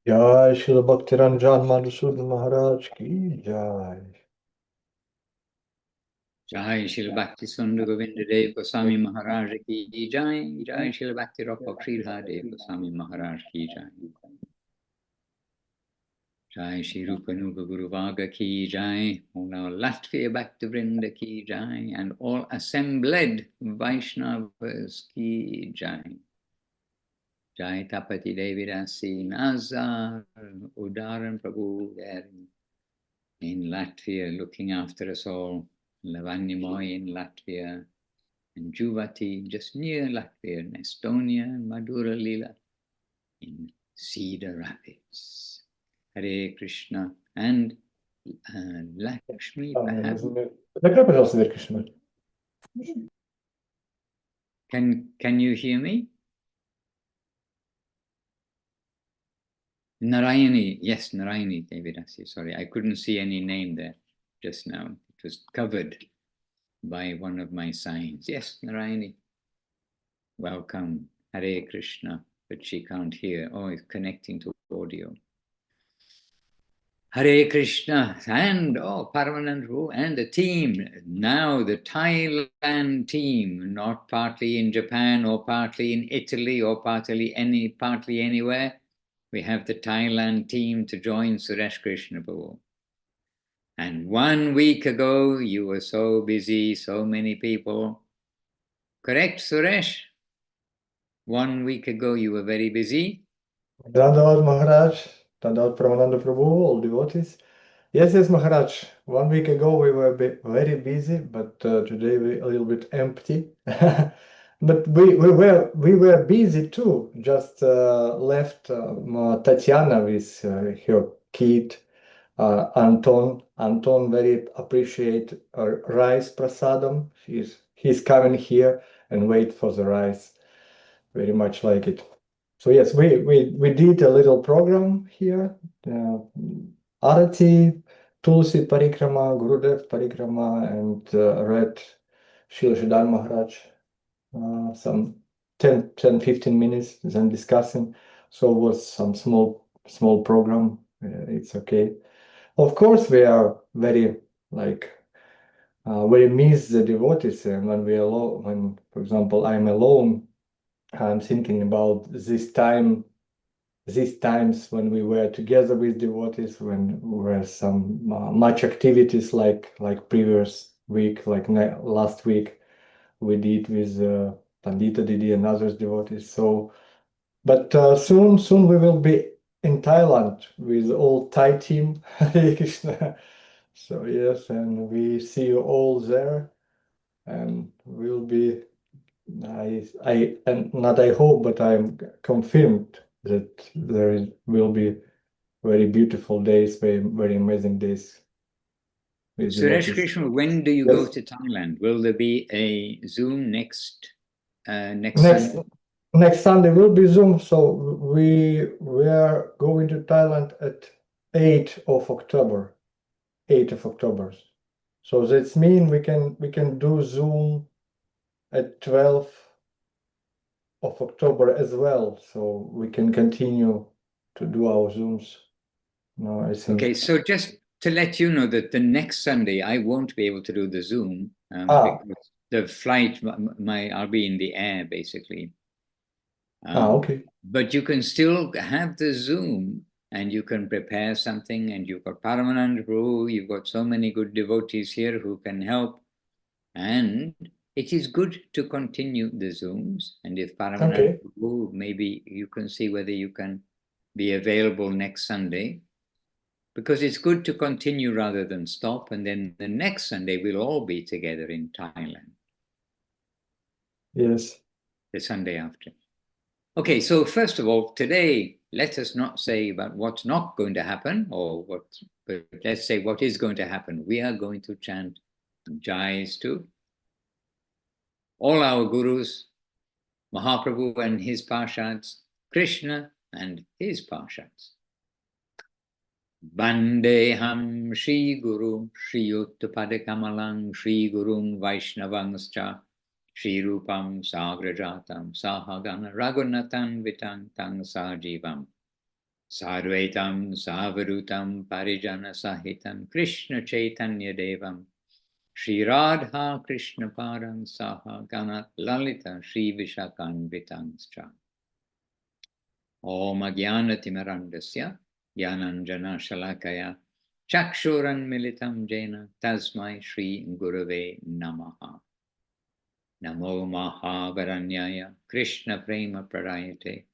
Jai Srila Bhaktiranjan Madhusudan Maharaj ki Jai. Jai Srila Bhakti Sundar Govinda Dev Goswami Maharaj ki Jai. Jai Srila Bhakti Rapak Sridhar Dev Goswami Maharaj ki Jai. Jai Shri Rupanuga Guru Vaga ki Jai. All our Latvia Bhakti Vrinda ki Jai. And all assembled Vaishnavas ki Jai. Jai Tapati Devi Dasi Nazar Udaran Prabhu there in Latvia, looking after us all. Lavanyamoi in Latvia. And Juvati, just near Latvia, and Estonia, and Madura Lila in Cedar Rapids. Hare Krishna. And Lakshmi, perhaps. Закрой, пожалуйста, дверь, Кришна. Can you hear me? Narayani, yes, Narayani Devidasi. Sorry, I couldn't see any name there just now. It was covered by one of my signs. Yes, Narayani. Welcome. Hare Krishna. But she can't hear. Oh, it's connecting to audio. Hare Krishna. And Paramanand Ru and the team. Now the Thailand team, not partly in Japan or partly in Italy or partly anywhere. We have the Thailand team to join Suresh Krishna Prabhu. And 1 week ago, you were so busy, so many people. Correct, Suresh? 1 week ago, you were very busy. Dandavad Maharaj, Dandavad Pramananda Prabhu, all devotees. Yes, Maharaj. 1 week ago we were very busy, but today we a little bit empty. But we were busy too. Just left Tatiana with her kid Anton. Anton very appreciate rice prasadam. He's coming here and wait for the rice. Very much like it. So yes, we did a little program here. Arati, Tulsi Parikrama, Gurudev Parikrama, and read Srila Maharaj some 10-15 minutes, then discussing. So it was some small program. It's okay. Of course, we are very very miss the devotees, and when we alone, when for example I'm alone, I'm thinking about these times when we were together with devotees, when were some much activities like previous week, like last week we did with Pandita Didi and others devotees. So, but soon we will be in Thailand with all Thai team. Hare Krishna. So yes, and we see you all there, and we'll be. And not I hope, but I'm confirmed that will be very beautiful days, very amazing days with Suresh devotees. Krishna, when do you Yes. go to Thailand? Will there be a Zoom next Next Sunday will be Zoom, so we are going to Thailand at 8th of October. 8th of October. So that means we can do Zoom at 12th of October as well. So we can continue to do our Zooms. No, I think. Okay, so just to let you know that the next Sunday I won't be able to do the Zoom because the flight, I'll be in the air basically. Okay. But you can still have the Zoom and you can prepare something, and you've got Paramanand Prabhu, you've got so many good devotees here who can help. And it is good to continue the Zooms. And if Paramanand Prabhu, maybe you can see whether you can be available next Sunday, because it's good to continue rather than stop. And then the next Sunday, we'll all be together in Thailand. Yes. The Sunday after. Okay, so first of all, today, let us not say about what's not going to happen but let's say what is going to happen. We are going to chant Jais to all our gurus, Mahaprabhu and his parshads, Krishna and his parshads. Vandeham Shri Guru Shri Uttapadakamalang Shri Gurum Vaishnavangscha Shri Rupam Sagrajatam Sahagana Raghunathan Vitang Tang Sajivam Sarvetam Savadutam Parijana Sahitam Krishna Chaitanya Devam Shri Radha Krishna Param Saha Ganat Lalita Shri Vishakanvitanscha Om Agyanatimirandasya Gyananjana Shalakaya Chakshuran Militam Jena Tasmai Shri Gurave Namaha Namo Mahavaranyaya Krishna Prema Prayate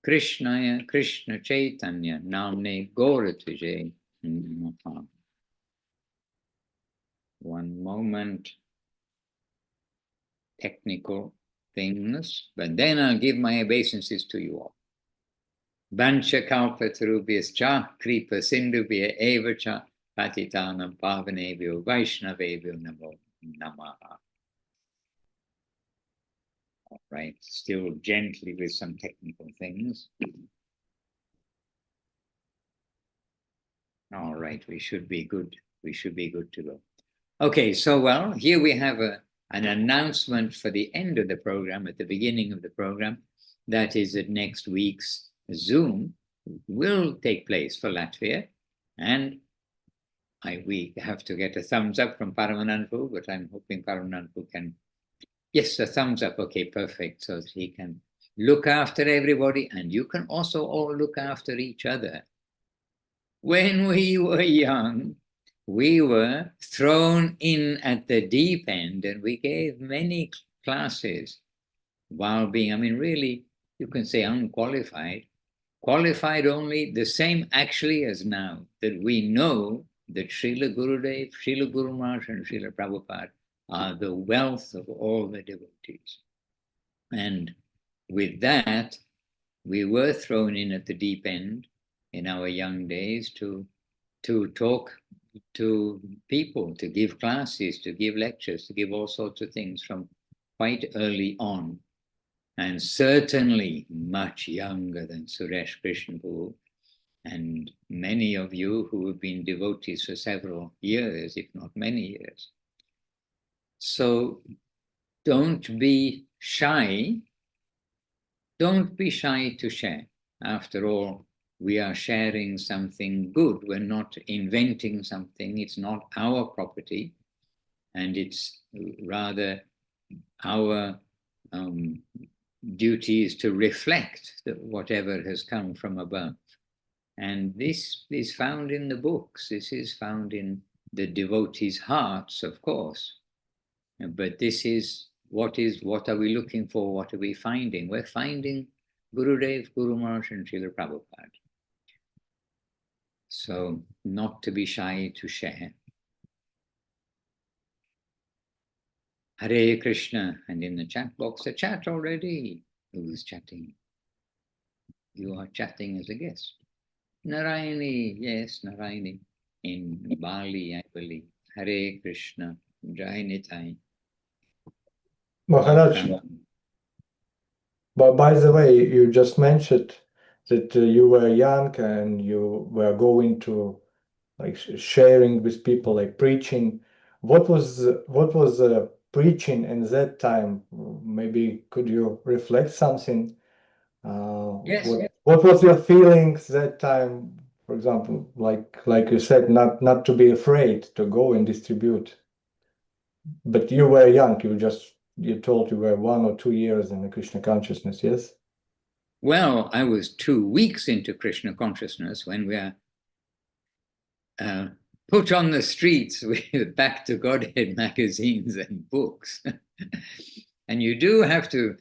Krishnaya Krishna Chaitanya Namne Goratuje Namaha. One moment, technical things, but then I'll give my obeisances to you all. Vancha kalpatarubhyascha kripa sindhubhya evacha patitanam pavanebhyo vaishnavebhyo namo namaha. All right, still gently with some technical things. All right, we should be good. We should be good to go. Okay, so well, here we have an announcement for the end of the program, at the beginning of the program. That is that next week's Zoom will take place for Latvia. And we have to get a thumbs up from Paramananpu, but I'm hoping Paramananpu can, yes, a thumbs up. Okay, perfect. So that he can look after everybody, and you can also all look after each other. When we were young, we were thrown in at the deep end, and we gave many classes while being, I mean, really, you can say unqualified, qualified only the same actually as now, that we know that Srila Gurudev, Srila Guru Maharaj, and Srila Prabhupada are the wealth of all the devotees. And with that, we were thrown in at the deep end in our young days to talk to people, to give classes, to give lectures, to give all sorts of things from quite early on. And certainly much younger than Suresh Krishnapur, and many of you who have been devotees for several years, if not many years. So don't be shy. Don't be shy to share. After all, we are sharing something good. We're not inventing something. It's not our property. And it's rather our duty is to reflect whatever has come from above. And this is found in the books. This is found in the devotees' hearts, of course. But this is what are we looking for? What are we finding? We're finding Gurudev, Guru Maharaj, and Srila Prabhupada. So not to be shy to share. Hare Krishna. And in the chat box, a chat already. Who is chatting? You are chatting as a guest. Narayani, yes, Narayani. In Bali, I believe. Hare Krishna. Jai Nitai. Maharaj, but by the way, you just mentioned that you were young and you were going to like sharing with people, like preaching. What was preaching in that time? Maybe could you reflect something? Yes. What was your feelings that time? For example, like you said, not to be afraid to go and distribute. But you were young. You told you were 1 or 2 years in the Krishna consciousness. Yes. Well, I was 2 weeks into Krishna consciousness when we are put on the streets with Back to Godhead magazines and books. And you do have to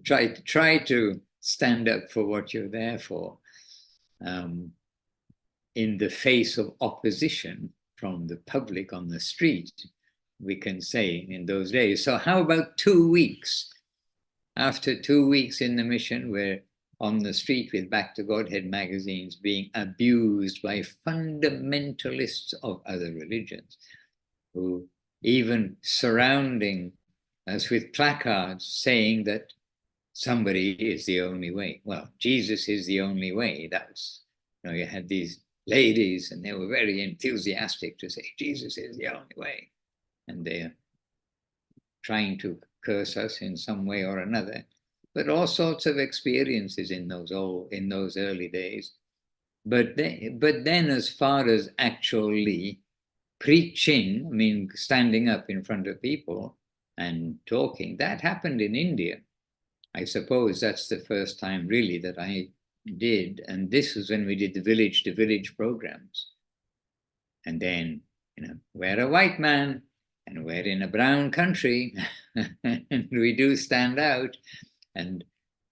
try to stand up for what you're there for, in the face of opposition from the public on the street, we can say, in those days. So how about 2 weeks? After 2 weeks in the mission, we're on the street with Back to Godhead magazines being abused by fundamentalists of other religions, who even surrounding us with placards saying that somebody is the only way. Well, Jesus is the only way. That's, you had these ladies and they were very enthusiastic to say, Jesus is the only way. And they're trying to curse us in some way or another. But all sorts of experiences in those early days. But then as far as actually preaching, I mean, standing up in front of people and talking, that happened in India. I suppose that's the first time really that I did. And this was when we did the village to village programs. And then, we're a white man and we're in a brown country and we do stand out and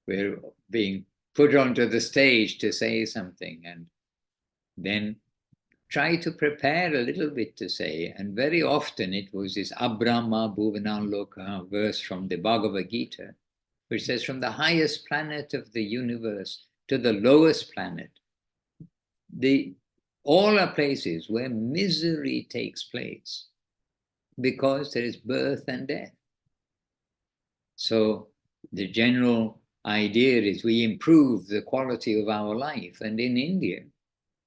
we're being put onto the stage to say something and then try to prepare a little bit to say. And very often it was this Abrahma Bhuvanaloka verse from the Bhagavad Gita, which says, from the highest planet of the universe to the lowest planet, all are places where misery takes place because there is birth and death. So the general idea is we improve the quality of our life. And in India,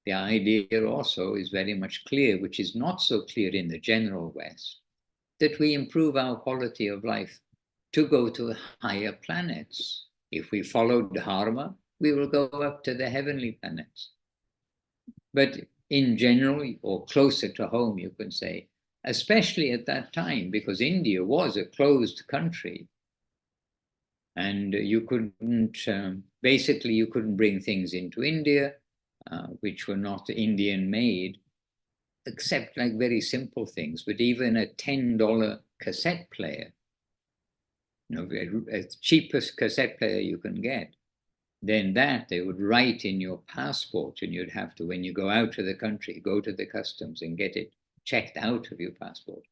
the idea also is very much clear, which is not so clear in the general West, that we improve our quality of life to go to higher planets. If we follow Dharma, we will go up to the heavenly planets. But in general, or closer to home, you can say, especially at that time, because India was a closed country, and you couldn't, basically you couldn't bring things into India, which were not Indian made, except like very simple things. But even a $10 cassette player, a cheapest cassette player you can get, then that they would write in your passport, and you'd have to, when you go out of the country, go to the customs and get it checked out of your passport.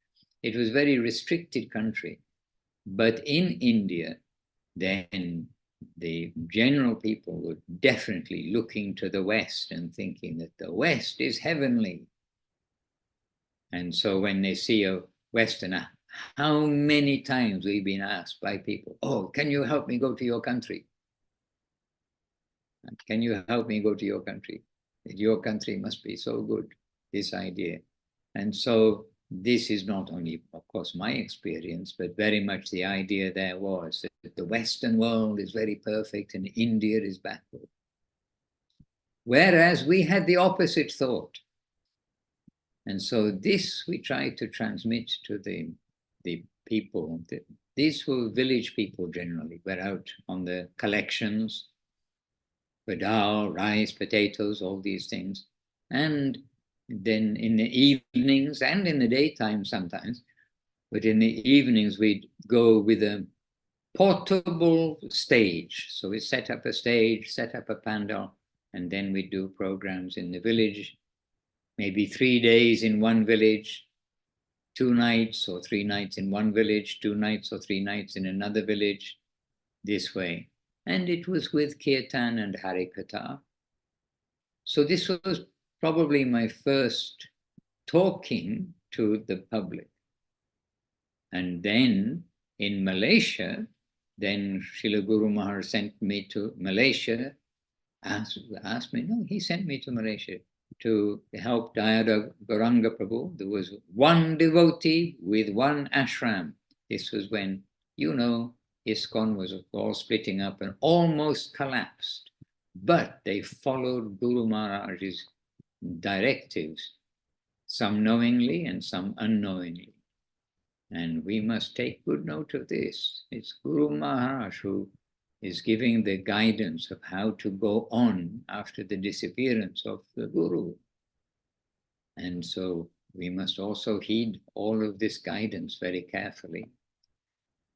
It was a very restricted country. But in India, then the general people were definitely looking to the West and thinking that the West is heavenly. And so when they see a Westerner, how many times we've been asked by people, oh, can you help me go to your country? Can you help me go to your country? Your country must be so good, this idea. And so this is not only, of course, my experience, but very much the idea there was that the Western world is very perfect and India is backward. Whereas we had the opposite thought. And so this we tried to transmit to the people. These were village people generally. We're out on the collections, for dal, rice, potatoes, all these things. And then in the evenings and in the daytime sometimes, but in the evenings we'd go with a portable stage. So we set up a stage, set up a pandal, and then we do programs in the village, maybe 3 days in one village, 2 nights or 3 nights in one village, 2 nights or 3 nights in another village, this way. And it was with Kirtan and Harikatha. So this was probably my first talking to the public. And then in Malaysia, then Srila Guru Maharaj sent me to Malaysia, asked me, no, he sent me to Malaysia to help Dayada Gauranga Prabhu. There was one devotee with one ashram. This was when, ISKCON was all splitting up and almost collapsed. But they followed Guru Maharaj's directives, some knowingly and some unknowingly. And we must take good note of this. It's Guru Maharaj who is giving the guidance of how to go on after the disappearance of the Guru. And so we must also heed all of this guidance very carefully.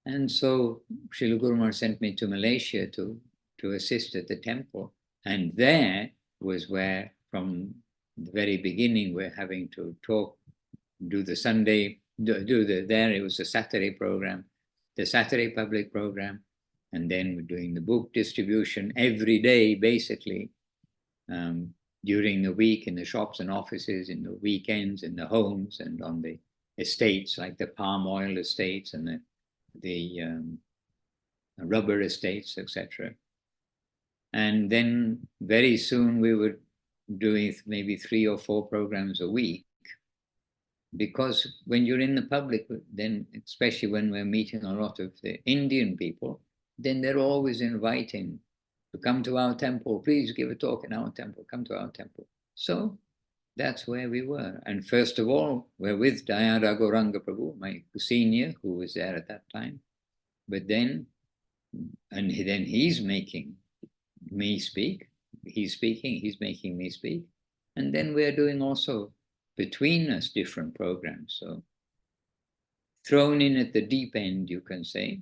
And so Srila Guru Maharaj sent me to Malaysia to assist at the temple. And there was where, from the very beginning, we're having to talk, do the Sunday, there it was a Saturday program, the Saturday public program, and then we're doing the book distribution every day, basically, during the week in the shops and offices, in the weekends, in the homes, and on the estates, like the palm oil estates and the rubber estates, etc. And then very soon we were doing maybe 3 or 4 programs a week, because when you're in the public, then especially when we're meeting a lot of the Indian people, then they're always inviting to come to our temple. Please give a talk in our temple. Come to our temple. So that's where we were. And first of all, we're with Dayada Gauranga Prabhu, my senior, who was there at that time. But then, then he's making me speak. He's speaking, he's making me speak. And then we're doing also between us different programs. So thrown in at the deep end, you can say.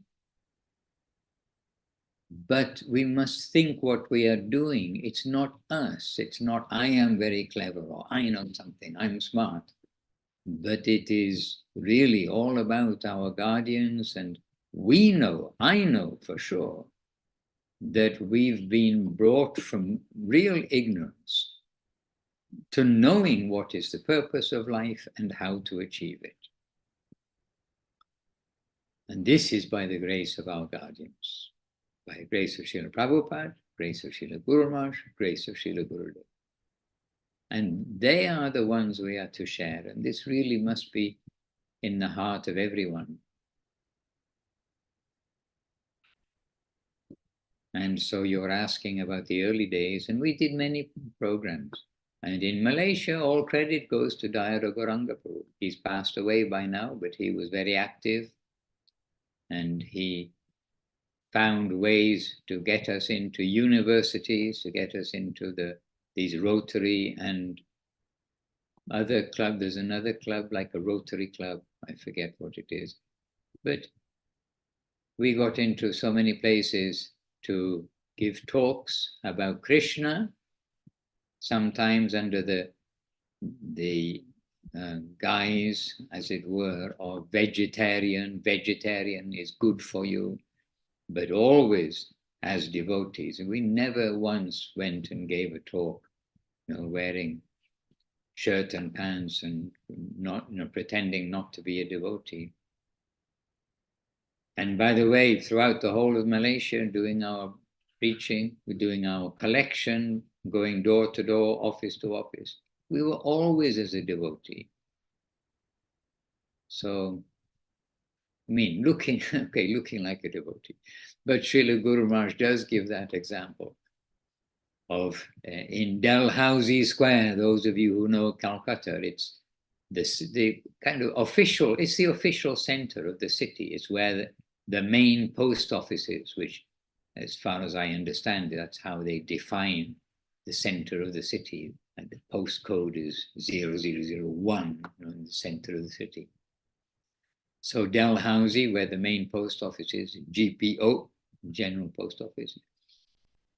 But we must think what we are doing. It's not us. It's not, I am very clever, or I know something, I'm smart. But it is really all about our guardians. And we know, I know for sure, that we've been brought from real ignorance to knowing what is the purpose of life and how to achieve it. And this is by the grace of our guardians. By the grace of Srila Prabhupada, grace of Srila Guru Maharaj, grace of Srila Gurudev. And they are the ones we are to share. And this really must be in the heart of everyone. And so you're asking about the early days, and we did many programs. And in Malaysia, all credit goes to Dayada Gauranga Prabhu. He's passed away by now, but he was very active. And he found ways to get us into universities, to get us into these Rotary and other club. There's another club, like a Rotary club. I forget what it is. But we got into so many places to give talks about Krishna, sometimes under the guise, as it were, of vegetarian. Vegetarian is good for you, but always as devotees. And we never once went and gave a talk, wearing shirt and pants and not, pretending not to be a devotee. And by the way, throughout the whole of Malaysia, doing our preaching, we're doing our collection, going door to door, office to office, we were always as a devotee. So, I mean, looking like a devotee. But Srila Guru Maharaj does give that example of in Dalhousie Square. Those of you who know Calcutta, it's the kind of official, it's the official center of the city. It's where the main post office is, which, as far as I understand, that's how they define the center of the city. And the postcode is 0001 in the center of the city. So Dalhousie, where the main post office is, GPO, General Post Office,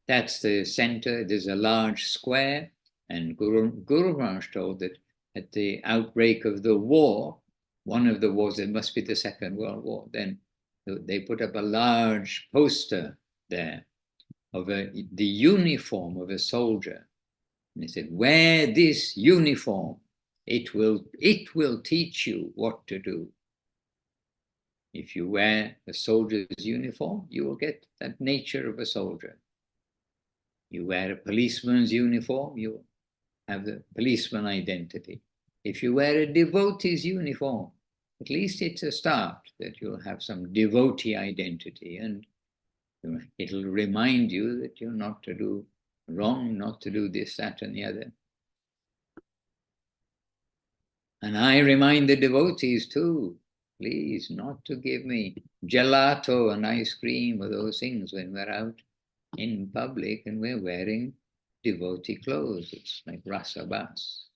that's the center. There's a large square, and Guru Maharaj told that at the outbreak of the war, one of the wars, it must be the Second World War, then they put up a large poster there of the uniform of a soldier. And they said, wear this uniform. It will teach you what to do. If you wear a soldier's uniform, you will get that nature of a soldier. You wear a policeman's uniform, you have the policeman identity. If you wear a devotee's uniform, at least it's a start that you'll have some devotee identity, and it'll remind you that you're not to do wrong, not to do this, that, and the other. And I remind the devotees too, please not to give me gelato and ice cream or those things when we're out in public and we're wearing devotee clothes. It's like rasa bas.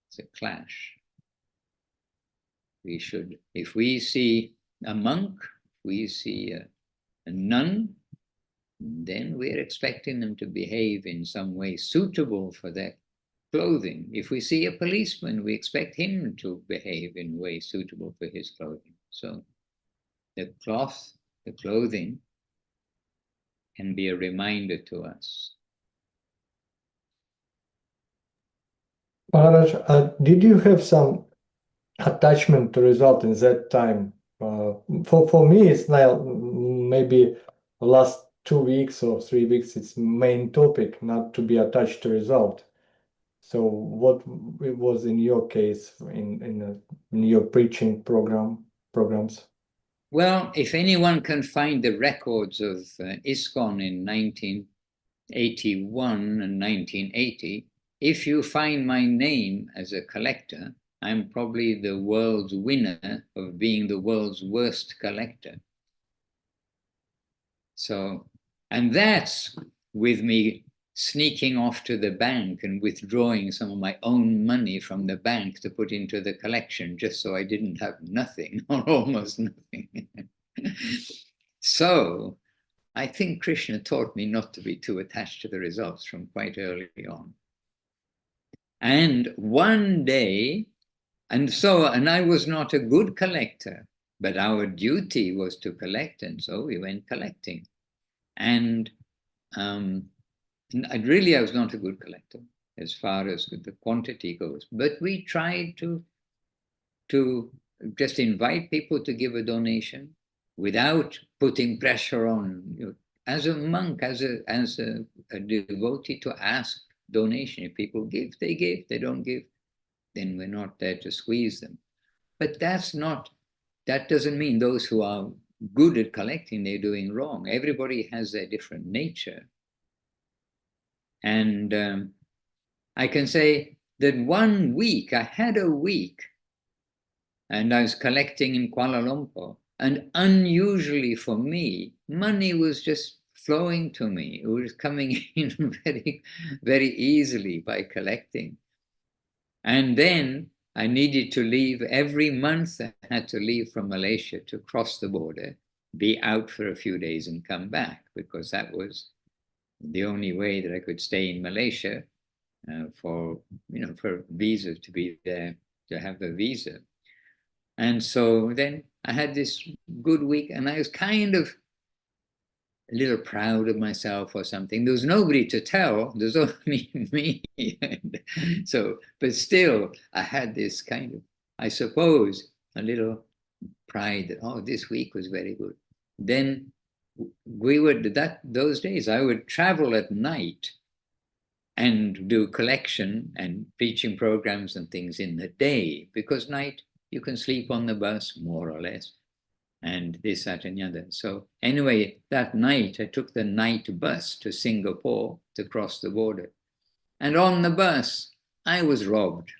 It's a clash. We should, if we see a monk, we see a nun, then we're expecting them to behave in some way suitable for their clothing. If we see a policeman, we expect him to behave in a way suitable for his clothing. So the cloth, the clothing, can be a reminder to us. Maharaj, did you have some attachment to result in that time? For me, it's now maybe the last 2 weeks or 3 weeks, it's main topic, not to be attached to result. So what it was in your case, in your preaching programs? Well, if anyone can find the records of ISKCON in 1981 and 1980, if you find my name as a collector, I'm probably the world's winner of being the world's worst collector. So, and that's with me sneaking off to the bank and withdrawing some of my own money from the bank to put into the collection, just so I didn't have nothing or almost nothing. So I think Krishna taught me not to be too attached to the results from quite early on. And one day, and I was not a good collector, but our duty was to collect, and so we went collecting. And I was not a good collector as far as the quantity goes, but we tried to just invite people to give a donation without putting pressure on you. As a monk, as a devotee, to ask donation. If people give, they give. They don't give, then we're not there to squeeze them. But that doesn't mean those who are good at collecting, they're doing wrong. Everybody has their different nature. And I can say that one week, I had a week, and I was collecting in Kuala Lumpur, and unusually for me, money was just flowing to me. It was coming in very, very easily by collecting. And then I needed to leave every month. I had to leave from Malaysia to cross the border, be out for a few days and come back, because that was the only way that I could stay in Malaysia for visa, to be there, to have a visa. And so then I had this good week, and I was kind of a little proud of myself or something. There was nobody to tell. There's only me. So, but still, I had this kind of, I suppose, a little pride that, oh, this week was very good. Then those days, I would travel at night and do collection and preaching programs and things in the day, because night you can sleep on the bus, more or less, and this, that, and the other. So anyway, that night I took the night bus to Singapore to cross the border. And on the bus, I was robbed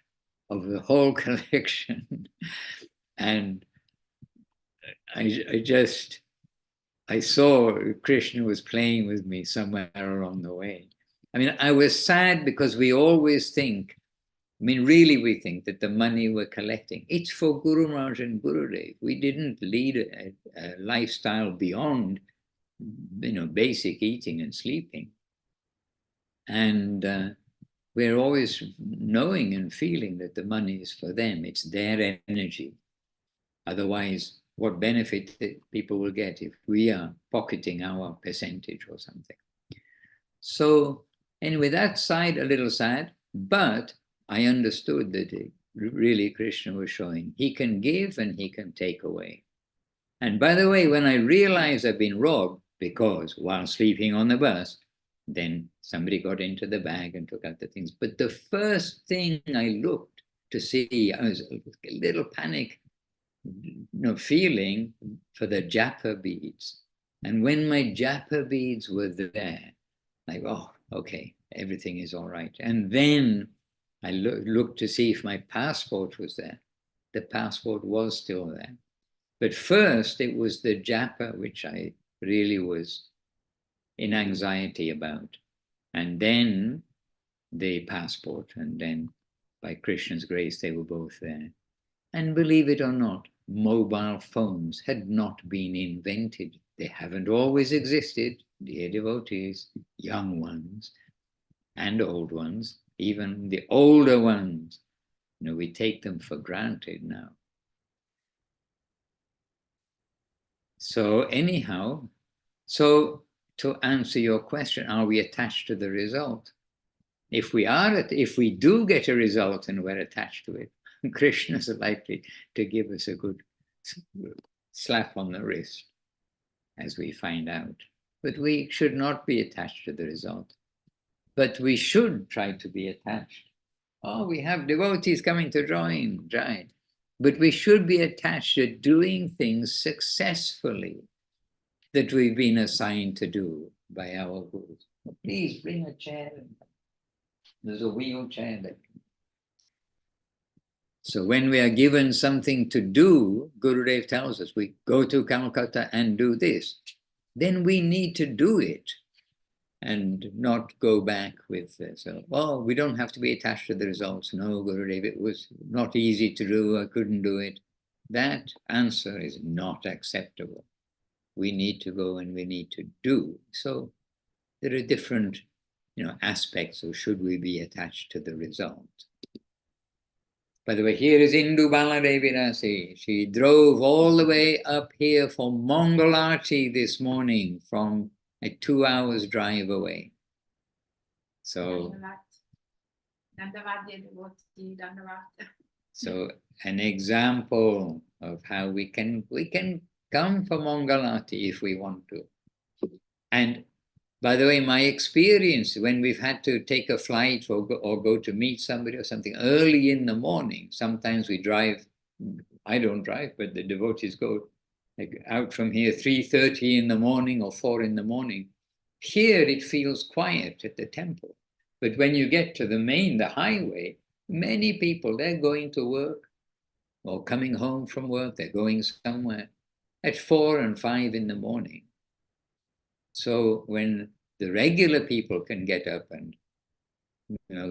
of the whole collection. And I saw Krishna was playing with me somewhere along the way. I mean, I was sad because we always think, really we think that the money we're collecting, it's for Guru Maharaj and Gurudev. We didn't lead a lifestyle beyond, basic eating and sleeping. And we're always knowing and feeling that the money is for them. It's their energy. Otherwise, what benefit that people will get if we are pocketing our percentage or something. So anyway, that side a little sad, but I understood that really Krishna was showing he can give and he can take away. And by the way, when I realized I've been robbed, because while sleeping on the bus, then somebody got into the bag and took out the things. But the first thing I looked to see, I was a little panic, feeling for the japa beads. And when my japa beads were there, like, oh, okay, everything is all right. And then I looked to see if my passport was there. The passport was still there. But first, it was the japa which I really was in anxiety about. And then the passport. And then, by Krishna's grace, they were both there. And believe it or not, mobile phones had not been invented. They haven't always existed, dear devotees, young ones and old ones, even the older ones. We take them for granted now. So anyhow, so to answer your question, are we attached to the result? If we do get a result and we're attached to it, Krishna is likely to give us a good slap on the wrist as we find out. But we should not be attached to the result. But we should try to be attached. Oh, we have devotees coming to join, right? But we should be attached to doing things successfully that we've been assigned to do by our gurus. Please bring a chair. There's a wheelchair there. So when we are given something to do, Gurudev tells us, we go to Calcutta and do this. Then we need to do it and not go back with, well, we don't have to be attached to the results. No, Gurudev, it was not easy to do, I couldn't do it. That answer is not acceptable. We need to go and we need to do. So there are different, aspects of should we be attached to the result. By the way, here is Indu Baladevi Rasi. She drove all the way up here for Mangalarti this morning from a 2 hours drive away. So, so an example of how we can come for Mangalarti if we want to. And by the way, my experience when we've had to take a flight or go to meet somebody or something early in the morning, sometimes we drive, I don't drive, but the devotees go out from here 3:30 in the morning or 4 in the morning. Here it feels quiet at the temple. But when you get to the highway, many people, they're going to work or coming home from work, they're going somewhere at 4 and 5 in the morning. So when the regular people can get up and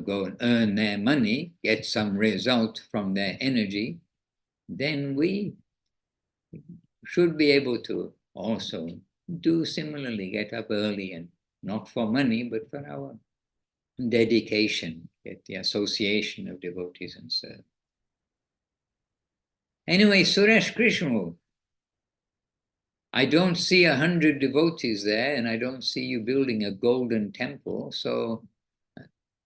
go and earn their money, get some result from their energy, then we should be able to also do similarly, get up early and not for money, but for our dedication, get the association of devotees and serve. Anyway, Suresh Krishna, I don't see 100 devotees there, and I don't see you building a golden temple. So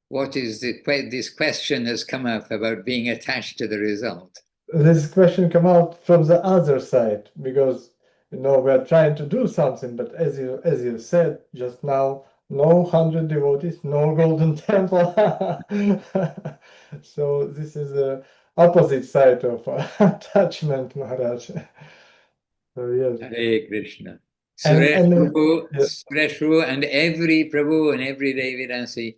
what is this question has come up about being attached to the result? This question come out from the other side, because we are trying to do something, but as you said just now, no 100 devotees, no golden temple. So this is the opposite side of attachment, Maharaj. So yes. Hare Krishna. And Suresh Prabhu and every Prabhu and every Devidasi,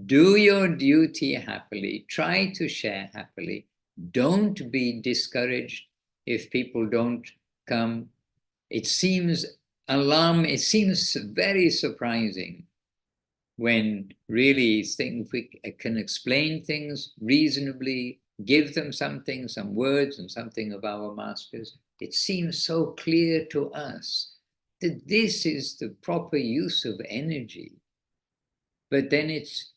do your duty happily. Try to share happily. Don't be discouraged if people don't come. It seems very surprising when really think we can explain things reasonably, give them something, some words and something of our masters. It seems so clear to us that this is the proper use of energy. But then it's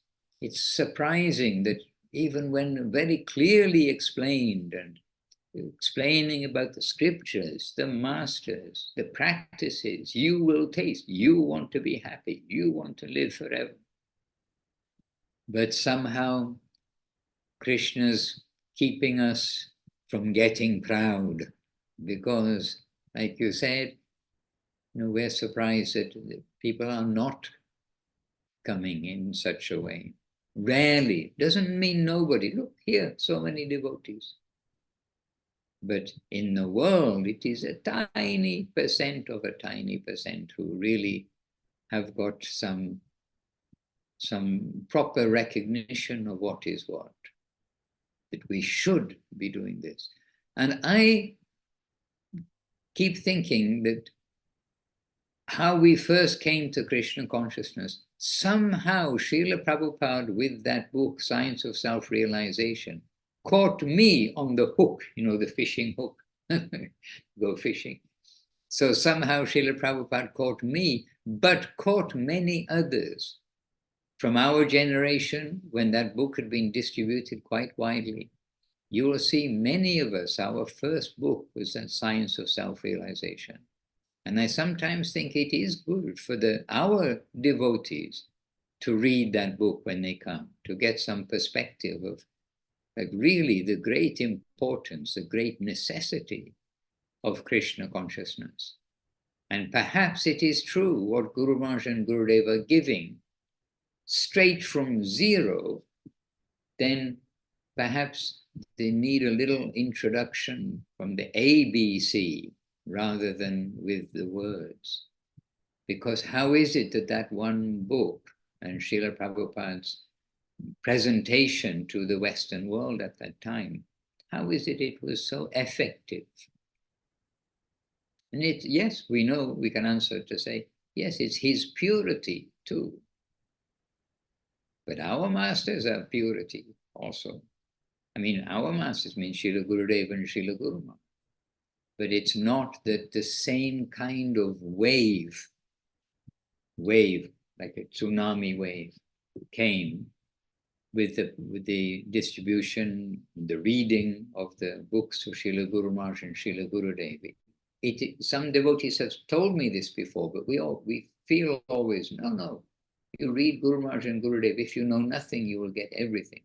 surprising that even when very clearly explained and explaining about the scriptures, the masters, the practices, you will taste, you want to be happy, you want to live forever. But somehow Krishna's keeping us from getting proud because, like you said, we're surprised that people are not coming in such a way. Rarely, doesn't mean nobody. Look here, so many devotees. But in the world, it is a tiny percent of a tiny percent who really have got some proper recognition of what is what, that we should be doing this. And I keep thinking that how we first came to Krishna consciousness, somehow Srila Prabhupada with that book, Science of Self-Realization, caught me on the hook, the fishing hook, go fishing. So somehow Srila Prabhupada caught me, but caught many others from our generation when that book had been distributed quite widely. You will see many of us, our first book was that Science of Self-Realization. And I sometimes think it is good for our devotees to read that book when they come, to get some perspective of really the great importance, the great necessity of Krishna consciousness. And perhaps it is true what Guru Maharaj and Gurudev are giving straight from zero, then perhaps they need a little introduction from the ABC rather than with the words. Because how is it that that one book and Srila Prabhupada's presentation to the Western world at that time, how is it it was so effective? And it, yes, we know, we can answer to say, yes, it's his purity too. But our masters are purity also. I mean, our masters mean Srila Gurudev and Srila Guru Maharaj. But it's not that the same kind of wave, like a tsunami wave, came with the distribution, the reading of the books of Srila Guru Maharaj and Srila Gurudev. Some devotees have told me this before, but we feel always, no, you read Guru Maharaj and Gurudev, if you know nothing, you will get everything.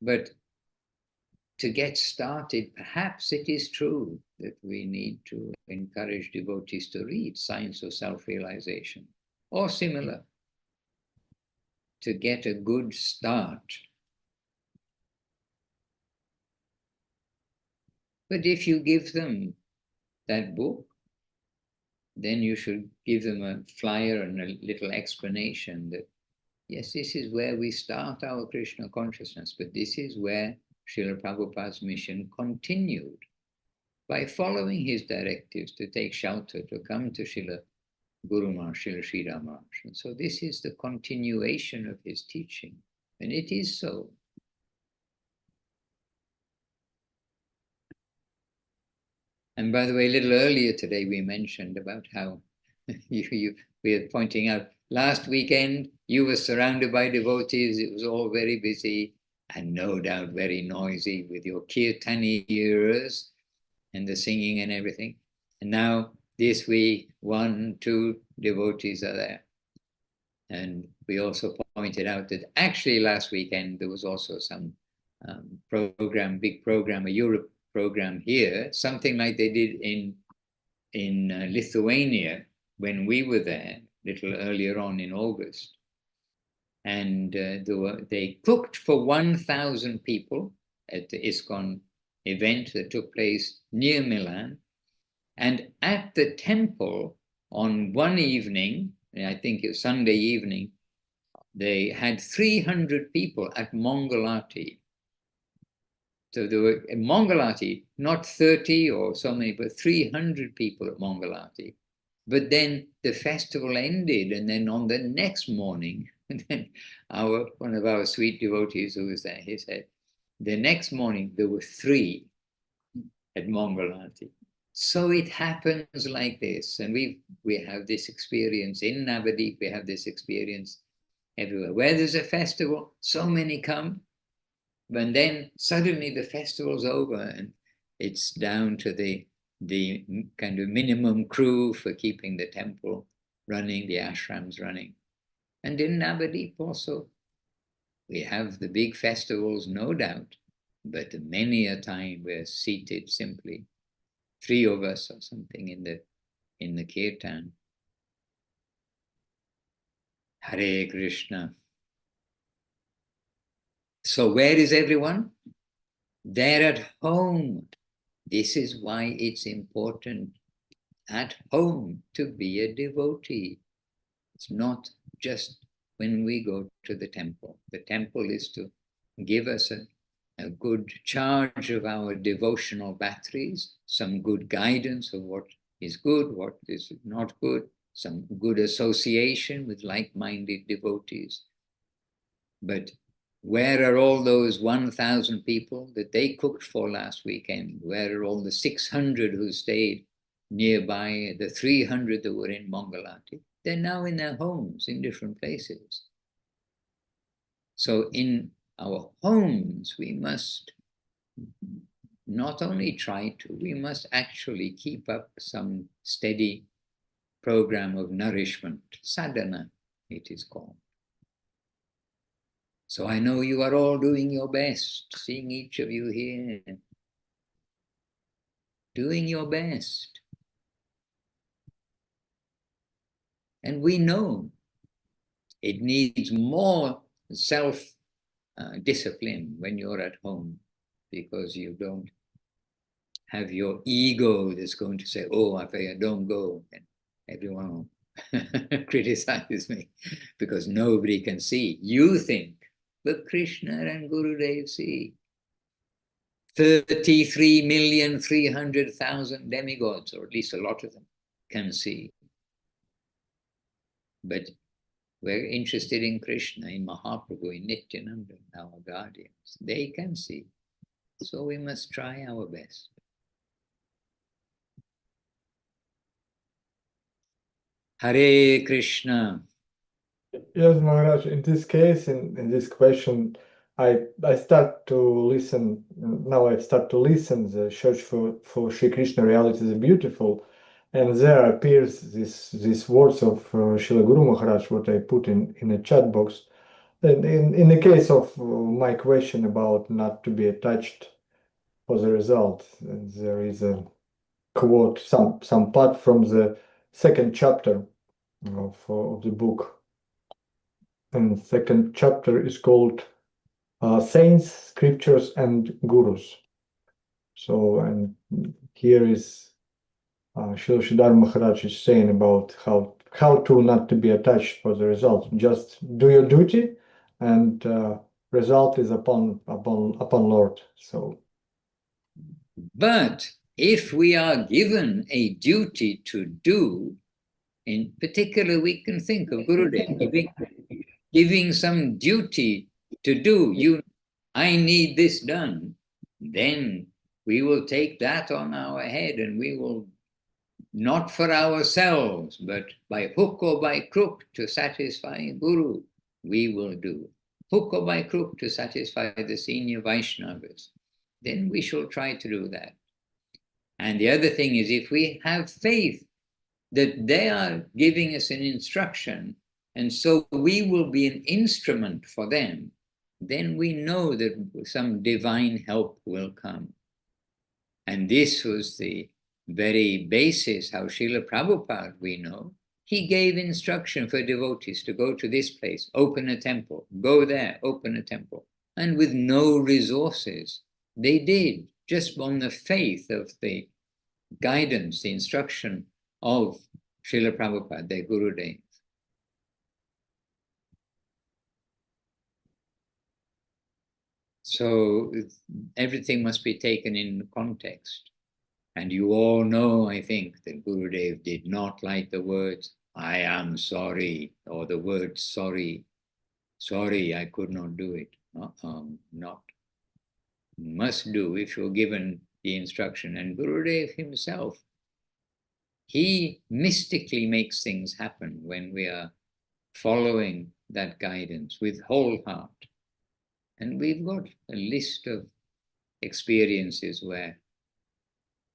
But to get started, perhaps it is true that we need to encourage devotees to read Science of Self-Realization or similar to get a good start. But if you give them that book, then you should give them a flyer and a little explanation that, yes, this is where we start our Krishna consciousness, but this is where Srila Prabhupada's mission continued by following his directives to take shelter, to come to Srila Guru Maharaj, Srila Sridhar Maharaj. And so this is the continuation of his teaching, and it is so. And by the way, a little earlier today, we mentioned about how we were pointing out, last weekend, you were surrounded by devotees. It was all very busy and no doubt very noisy with your kirtani ears and the singing and everything. And now this week, 1, 2 devotees are there. And we also pointed out that actually last weekend, there was also some big program, a Europe program here, something like they did in Lithuania when we were there, a little earlier on in August. And they cooked for 1,000 people at the ISKCON event that took place near Milan. And at the temple on one evening, I think it was Sunday evening, they had 300 people at Mangalati. So there were in Mangalati, not 30 or so many, but 300 people at Mangalati. But then the festival ended, and then on the next morning, then one of our sweet devotees who was there, he said, the next morning there were 3 at Mangalati. So it happens like this, and we have this experience in Navadip, we have this experience everywhere. Where there's a festival, so many come, but then suddenly the festival's over and it's down to the kind of minimum crew for keeping the temple running, the ashrams running. And in Navadip also, we have the big festivals, no doubt, but many a time we're seated simply, 3 of us or something in the kirtan. Hare Krishna. So where is everyone? They're at home. This is why it's important at home to be a devotee. It's not just when we go to the temple. The temple is to give us a good charge of our devotional batteries, some good guidance of what is good, what is not good, some good association with like-minded devotees. But where are all those 1,000 people that they cooked for last weekend? Where are all the 600 who stayed nearby, the 300 that were in Mangalati? They're now in their homes in different places. So in our homes, we must not only try to, we must actually keep up some steady program of nourishment, sadhana, it is called. So I know you are all doing your best, seeing each of you here, doing your best. And we know it needs more self-discipline when you're at home, because you don't have your ego that's going to say, oh, if I don't go, then everyone will criticizes me because nobody can see. You think, but Krishna and Gurudev see. 33,300,000 demigods, or at least a lot of them, can see. But we're interested in Krishna, in Mahaprabhu, in Nityananda, our guardians. They can see. So we must try our best. Hare Krishna. Yes, Maharaj, in this case, in this question, I start to listen, now I start to listen, the search for Sri Krishna reality is beautiful, and there appears these words of Srila Guru Maharaj, what I put in a chat box. And in the case of my question about not to be attached for the result, there is a quote, some part from the second chapter of the book. And second chapter is called Saints, Scriptures, and Gurus. So, and here is Srila Sridhar Maharaj is saying about how to not to be attached for the result. Just do your duty, and result is upon Lord. So, but if we are given a duty to do, in particular, we can think of Gurudev giving some duty to do. I need this done. Then we will take that on our head, and we will, not for ourselves, but by hook or by crook to satisfy Guru, we will do. Hook or by crook to satisfy the senior Vaishnavas. Then we shall try to do that. And the other thing is, if we have faith that they are giving us an instruction, and so we will be an instrument for them, then we know that some divine help will come. And this was the very basis how Srila Prabhupada, we know, he gave instruction for devotees to go to this place, open a temple, go there, open a temple. And with no resources, they did, just on the faith of the guidance, the instruction of Srila Prabhupada, their Gurudev. So everything must be taken in context. And you all know, I think, that Gurudev did not like the words, I am sorry, or the word sorry. Sorry, I could not do it. Not. Must do if you're given the instruction. And Gurudev himself, he mystically makes things happen when we are following that guidance with whole heart. And we've got a list of experiences where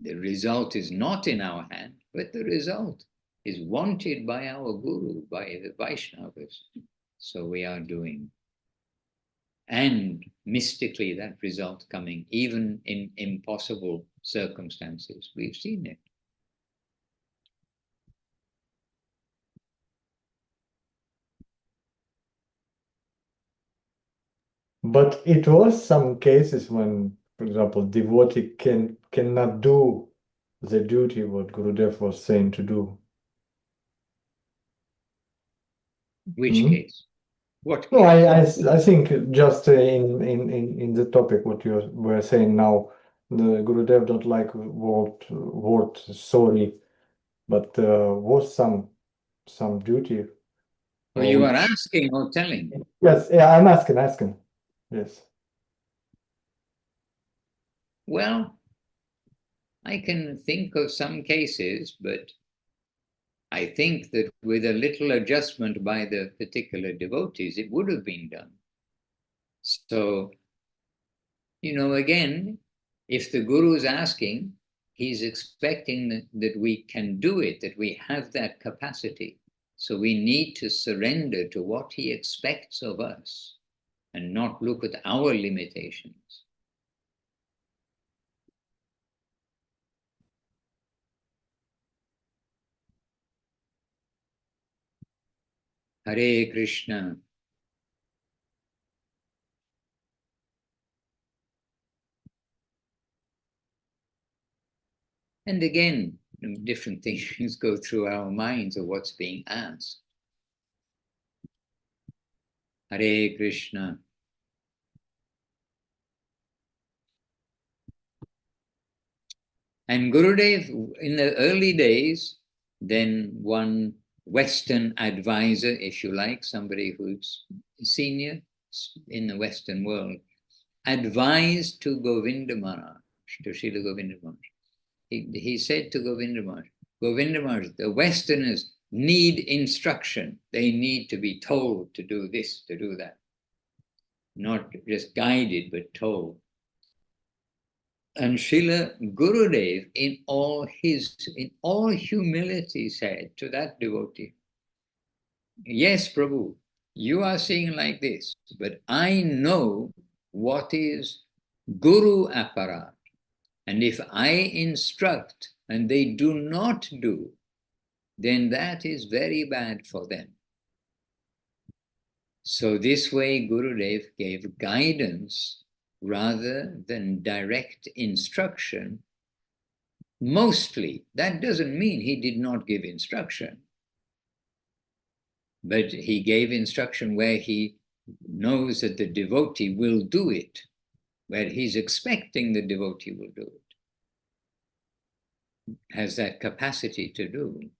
the result is not in our hand, but the result is wanted by our Guru, by the Vaishnavas. So we are doing. And mystically, that result coming, even in impossible circumstances. We've seen it. but it was some cases when, for example, devotee cannot do the duty what Gurudev was saying to do. Which case? What No, case? I think just in the topic what you were saying now, the Gurudev don't like word sorry, but was some duty Or you are which asking or telling? yes, yeah, I'm asking, yes. Well, I can think of some cases, but I think that with a little adjustment by the particular devotees, it would have been done. So, again, if the Guru is asking, he's expecting that we can do it, that we have that capacity. So we need to surrender to what he expects of us and not look at our limitations. Hare Krishna. And again, different things go through our minds of what's being asked. Hare Krishna. And Gurudev, in the early days, then one Western advisor, if you like, somebody who's senior in the Western world, advised to Govinda Maharaj, to Srila Govinda Maharaj. He said to Govinda Maharaj, the Westerners need instruction. They need to be told to do this, to do that. Not just guided, but told. And Srila Gurudev, in all humility, said to that devotee, yes, Prabhu, you are saying like this, but I know what is Guru Aparat. And if I instruct and they do not do, then that is very bad for them. So this way Gurudev gave guidance rather than direct instruction. Mostly, that doesn't mean he did not give instruction, but he gave instruction where he knows that the devotee will do it, where he's expecting the devotee will do it, has that capacity to do.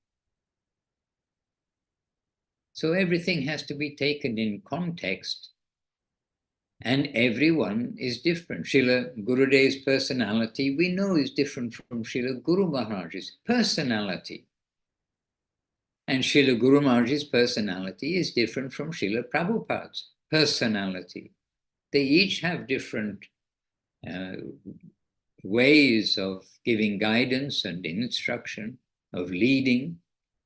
So everything has to be taken in context, and everyone is different. Srila Gurudev's personality, we know, is different from Srila Guru Maharaj's personality. And Srila Guru Maharaj's personality is different from Srila Prabhupada's personality. They each have different ways of giving guidance and instruction, of leading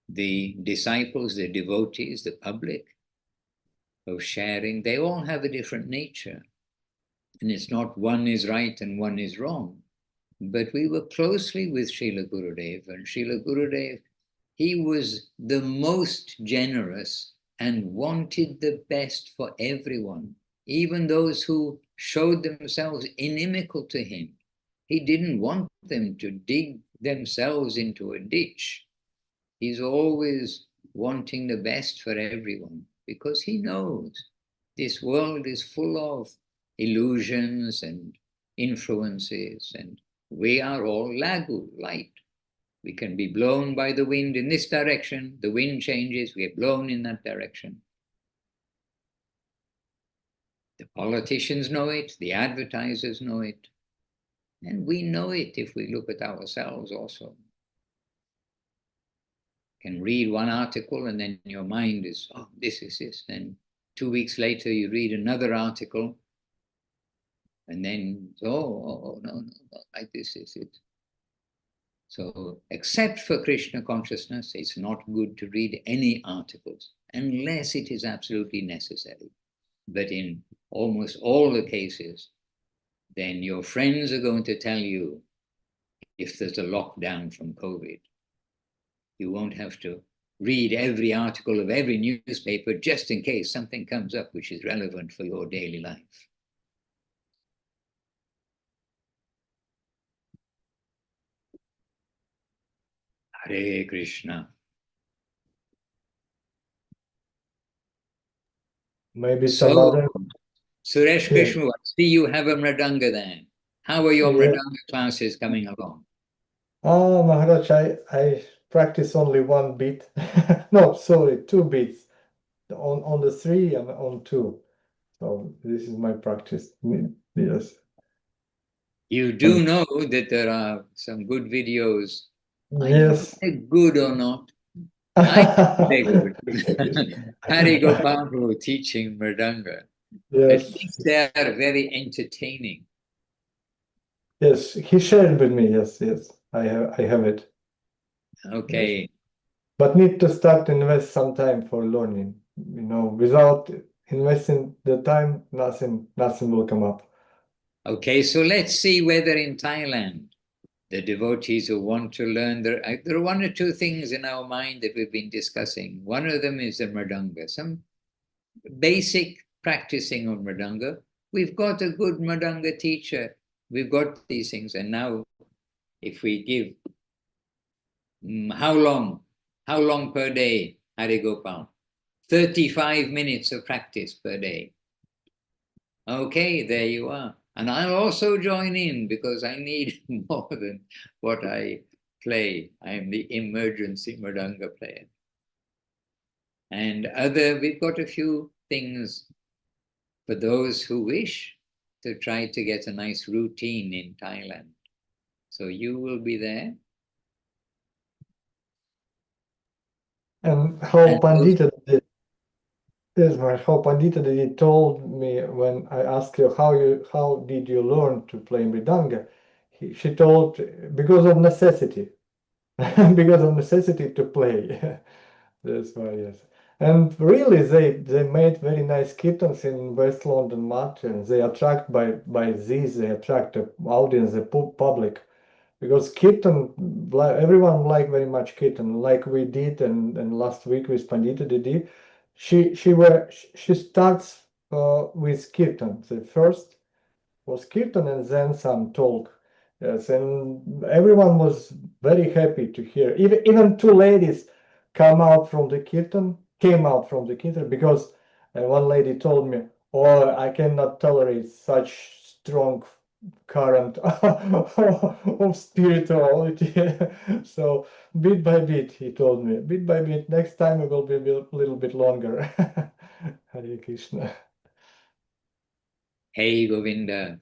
the disciples, the devotees, the public, of sharing. They all have a different nature. And it's not one is right and one is wrong. But we were closely with Srila Gurudev, and Srila Gurudev, he was the most generous and wanted the best for everyone, even those who showed themselves inimical to him. He didn't want them to dig themselves into a ditch. He's always wanting the best for everyone, because he knows this world is full of illusions and influences, and we are all lagu, light. We can be blown by the wind in this direction, the wind changes, we are blown in that direction. The politicians know it, the advertisers know it, and we know it if we look at ourselves also. You can read one article and then your mind is, oh, this is this. Then 2 weeks later you read another article and then, oh, no, like this is it. So, except for Krishna consciousness, it's not good to read any articles unless it is absolutely necessary. But in almost all the cases, then your friends are going to tell you if there's a lockdown from COVID. You won't have to read every article of every newspaper just in case something comes up which is relevant for your daily life. Hare Krishna. Maybe So, some other. Suresh Yeah. Krishna, I see you have a mridanga then. How are your Yeah. mridanga classes coming along? Oh, Maharaj, I practice only one beat. No, sorry, two beats. On the three, I'm on two. So this is my practice. Yes. You do know that there are some good videos. I don't know if Yes. they're good or not. I think they're good. Hari Gopal teaching mridanga. At Yes. least they are very entertaining. Yes. He shared with me. Yes. Yes. I have it. Okay. Yes. But need to start invest some time for learning. Without investing the time, nothing will come up. Okay, so let's see whether in Thailand, the devotees who want to learn, there are one or two things in our mind that we've been discussing. One of them is the mridanga, some basic practicing of mridanga. We've got a good mridanga teacher. We've got these things. And now if we give How long? How long per day, Hari Gopal? 35 minutes of practice per day. Okay, there you are. And I'll also join in because I need more than what I play. I am the emergency Mridanga player. And we've got a few things for those who wish to try to get a nice routine in Thailand. So you will be there. And how Pandita did, yes, Maharaj, how Pandita did he told me when I asked her how did you learn to play mridanga, she told because of necessity, because of necessity to play. That's why, yes. And really, they made very nice kirtans in West London Mat, and they attract by these they attract the audience, the public, because kirtan, everyone like very much kirtan, like we did, and last week with Pandita Didi, she starts with kirtan. The first was kirtan and then some talk. Yes, and everyone was very happy to hear. Even two ladies came out from the kirtan because one lady told me, "Oh, I cannot tolerate such strong current of spirituality." So bit by bit, he told me, bit by bit. Next time it will be a little bit longer. Hare Krishna. Hey Govinda.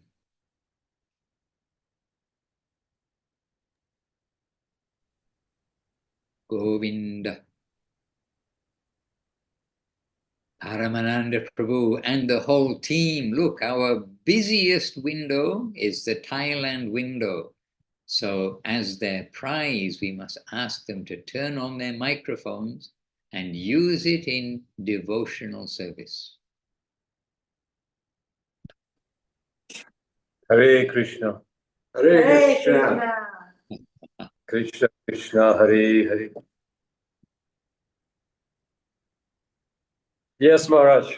Govinda. Paramananda Prabhu and the whole team. Look, our busiest window is the Thailand window. So as their prize, we must ask them to turn on their microphones and use it in devotional service. Hare Krishna. Hare Krishna. Krishna Krishna Hare Hare. Yes, Maharaj.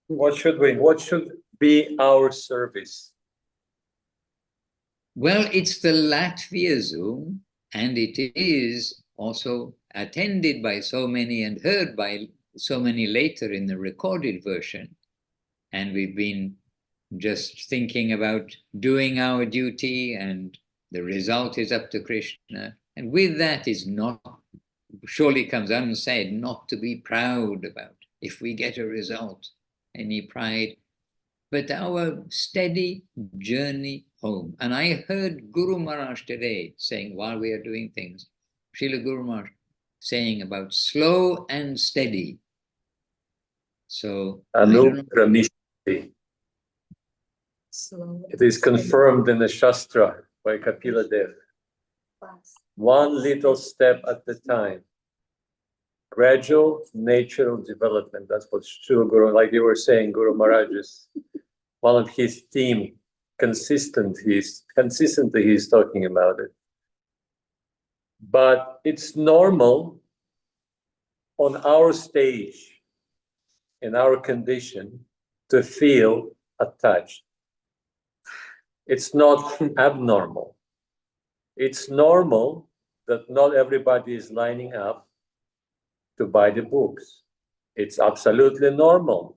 What should be our service? Well, it's the Latvia Zoom, and it is also attended by so many and heard by so many later in the recorded version. And we've been just thinking about doing our duty, and the result is up to Krishna. And with that is not, surely comes unsaid, not to be proud about if we get a result, any pride, but our steady journey home. And I heard Guru Maharaj today saying, while we are doing things, Srila Guru Maharaj saying about slow and steady. So Anupramishti. It is confirmed in the Shastra by Kapila Dev. One little step at a time. Gradual, natural development. That's what Srila Guru, like you were saying, Guru Maharaj is one of his theme. Consistently, he's talking about it. But it's normal on our stage, in our condition, to feel attached. It's not abnormal. It's normal that not everybody is lining up to buy the books. It's absolutely normal,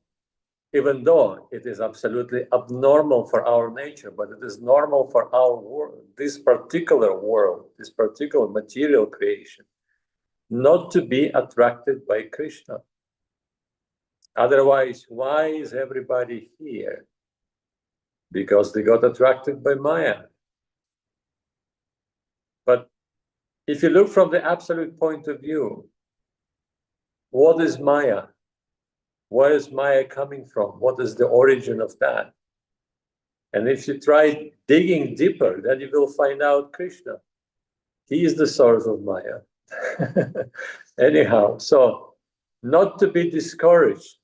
even though it is absolutely abnormal for our nature, but it is normal for our world, this particular world, this particular material creation, not to be attracted by Krishna. Otherwise, why is everybody here? Because they got attracted by Maya. But if you look from the absolute point of view, what is Maya? Where is Maya coming from? What is the origin of that? And if you try digging deeper, then you will find out Krishna. He is the source of Maya. Anyhow, so not to be discouraged.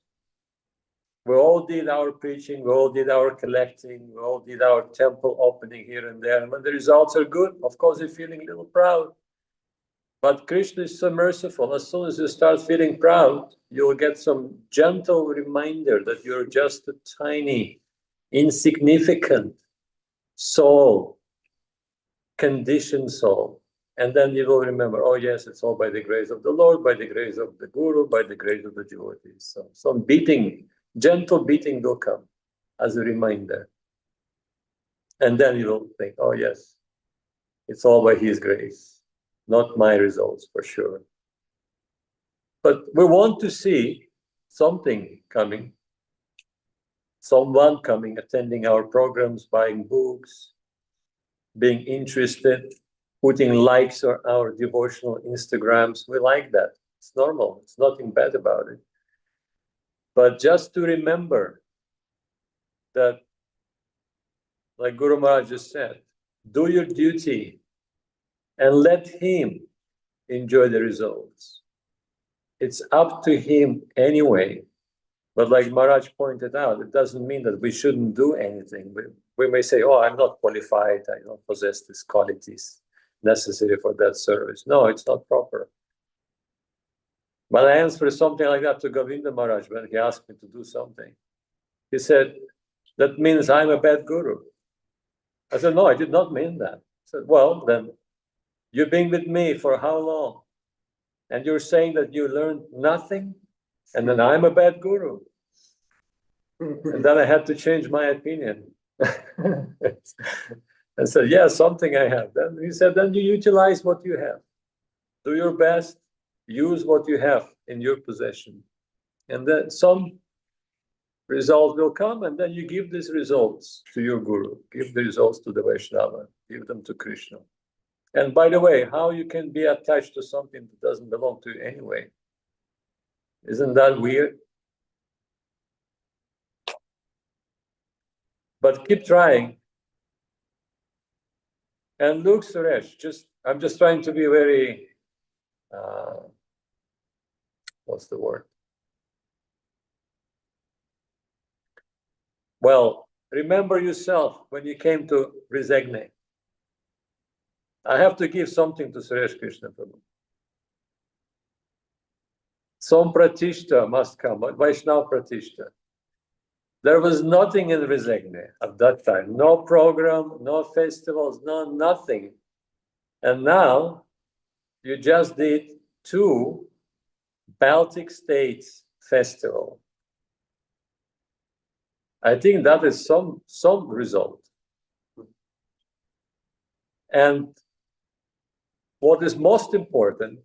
We all did our preaching, we all did our collecting, we all did our temple opening here and there. And when the results are good, of course, you're feeling a little proud. But Krishna is so merciful. As soon as you start feeling proud, you'll get some gentle reminder that you're just a tiny, insignificant soul, conditioned soul. And then you will remember, oh yes, it's all by the grace of the Lord, by the grace of the Guru, by the grace of the devotees. So some beating, gentle beating will come as a reminder. And then you will think, oh yes, it's all by His grace, not my results for sure. But we want to see something coming, someone coming, attending our programs, buying books, being interested, putting likes on our devotional Instagrams. We like that. It's normal. It's nothing bad about it. But just to remember that, like Guru Maharaj just said, do your duty and let Him enjoy the results. It's up to Him anyway. But like Maharaj pointed out, it doesn't mean that we shouldn't do anything. We may say, oh, I'm not qualified. I don't possess these qualities necessary for that service. No, it's not proper. But I answered something like that to Govinda Maharaj when he asked me to do something. He said, that means I'm a bad guru. I said, no, I did not mean that. He said, well, then you've been with me for how long? And you're saying that you learned nothing? And then I'm a bad guru. And then I had to change my opinion. I said, yeah, something I have. Then he said, then you utilize what you have. Do your best, use what you have in your possession. And then some result will come, and then you give these results to your guru, give the results to the Vaishnava, give them to Krishna. And by the way, how you can be attached to something that doesn't belong to you anyway? Isn't that weird? But keep trying. And look, Suresh, I'm just trying to be very, what's the word? Well, remember yourself when you came to Rizegne. I have to give something to Suresh Krishna Prabhu. Some pratishta must come, Vaishnava pratishta. There was nothing in Rizegne at that time. No program, no festivals, no nothing. And now you just did 2 Baltic states festival. I think that is some result. And what is most important,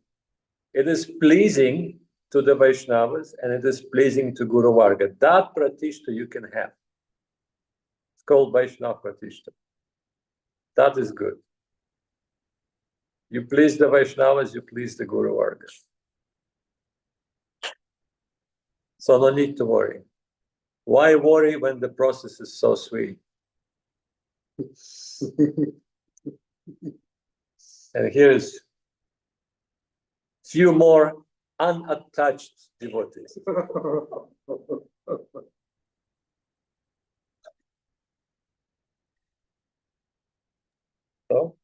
it is pleasing to the Vaishnavas and it is pleasing to Guru Varga. That pratishta you can have. It's called Vaishnava pratishta. That is good. You please the Vaishnavas, you please the Guru Varga. So no need to worry. Why worry when the process is so sweet? And here's few more unattached devotees. So?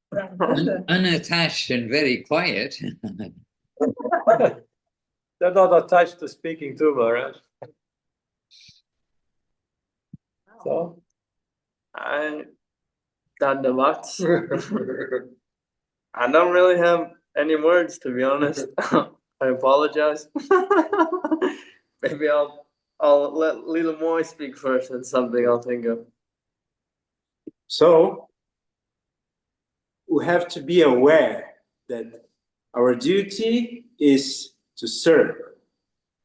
Unattached and very quiet. They're not attached to speaking to Maharaj. So? I don't know much. I don't really have any words, to be honest. I apologize. Maybe I'll let Little Moy speak first and something I'll think of. So we have to be aware that our duty is to serve,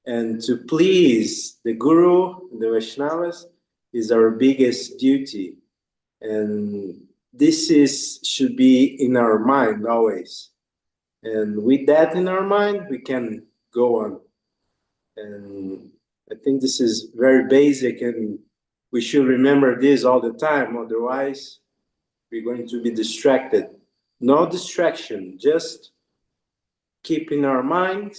and to please the Guru, the Vaishnavas, is our biggest duty. And this should be in our mind always. And with that in our mind, we can go on. And I think this is very basic, and we should remember this all the time. Otherwise, we're going to be distracted. No distraction, just keep in our mind,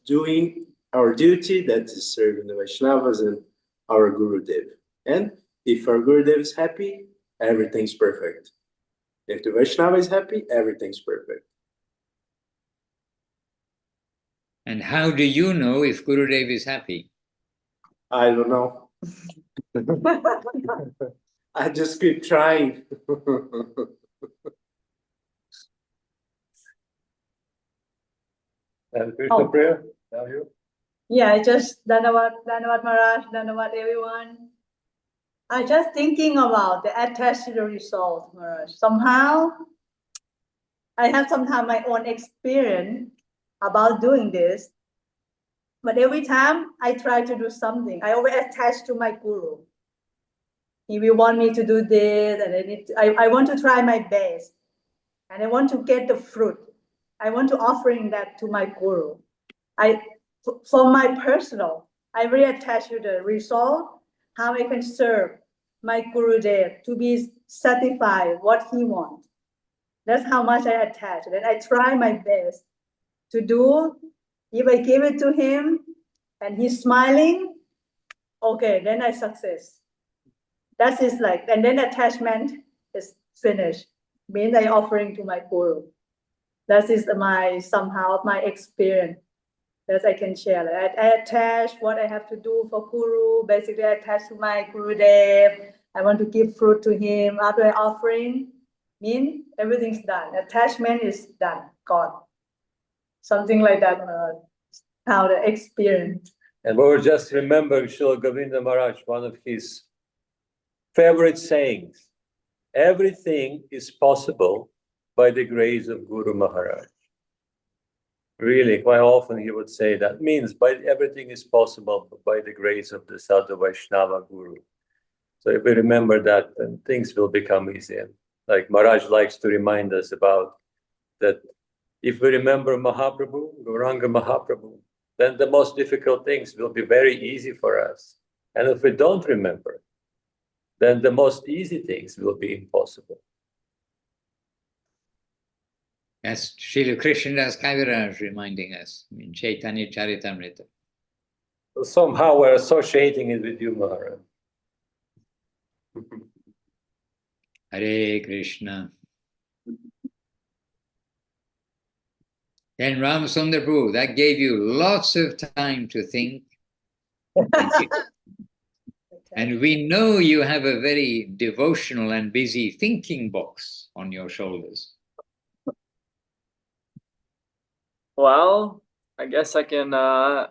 doing our duty, that is serving the Vaishnavas and our Gurudev. And if our Gurudev is happy, everything's perfect. If the Vaishnava is happy, everything's perfect. And how do you know if Gurudev is happy? I don't know. I just keep trying. And Krishna Oh. Priya, now you? Yeah, I just Dandavat Maharaj, Dandavat everyone. I just thinking about the attached to the result, Maharaj. Somehow, I have sometimes my own experience about doing this. But every time I try to do something, I always attach to my guru. He will want me to do this, and I want to try my best, and I want to get the fruit. I want to offering that to my guru. For my personal, I really attach to the result, how I can serve my guru there to be satisfied what he wants. That's how much I attach. And I try my best to do. If I give it to him and he's smiling, okay, then I success. That is like, and then attachment is finished. Means I offering to my guru. That is somehow my experience that I can share. I attach what I have to do for guru. Basically, I attach to my Gurudev. I want to give fruit to him. After I offering, mean everything's done. Attachment is done, gone. Something like that. How the experience. And we were just remembering Srila Govinda Maharaj, one of his favorite sayings. Everything is possible by the grace of Guru Maharaj. Really, quite often he would say that means everything is possible by the grace of the Sadhu Vaishnava Guru. So if we remember that, then things will become easier. Like Maharaj likes to remind us about that if we remember Mahaprabhu, Gauranga Mahaprabhu, then the most difficult things will be very easy for us. And if we don't remember, then the most easy things will be impossible. That's Srila Krishnadas Kaviraj reminding us in Chaitanya Charitamrita. So somehow we're associating it with you, Maharaj. Hare Krishna. Then Ramasundar Prabhu, that gave you lots of time to think. And we know you have a very devotional and busy thinking box on your shoulders. Well, I guess I can, I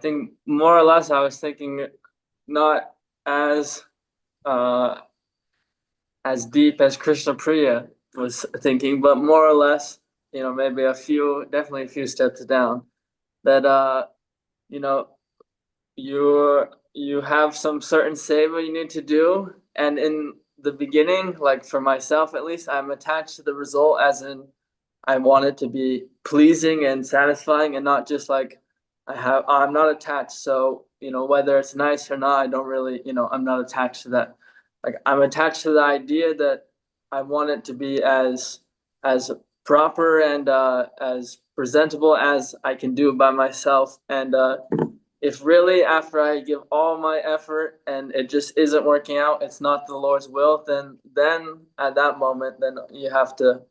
think more or less I was thinking not as deep as Krishna Priya was thinking, but more or less, maybe definitely a few steps down. That, you have some certain seva you need to do. And in the beginning, like for myself at least, I'm attached to the result as in I want it to be pleasing and satisfying and not just like I'm not attached. So, whether it's nice or not, I don't really, I'm not attached to that. Like I'm attached to the idea that I want it to be as proper and as presentable as I can do by myself. And if really after I give all my effort and it just isn't working out, it's not the Lord's will, then at that moment, then you have to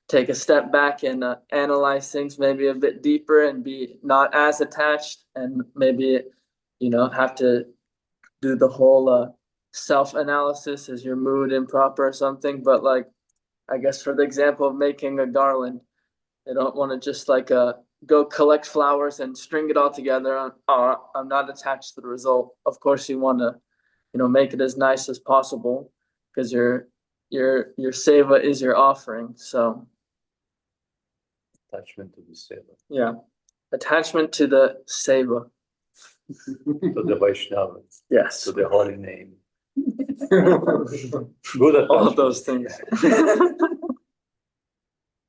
take a step back and analyze things maybe a bit deeper and be not as attached, and maybe have to do the whole self-analysis. Is your mood improper or something? But like, I guess for the example of making a garland, I don't want to just like go collect flowers and string it all together. I'm not attached to the result. Of course, you want to make it as nice as possible because your seva is your offering. So Attachment to the seva. yeah, attachment to the seva. To the Vaishnava. Yes. To the holy name. Good attachment. All of those things.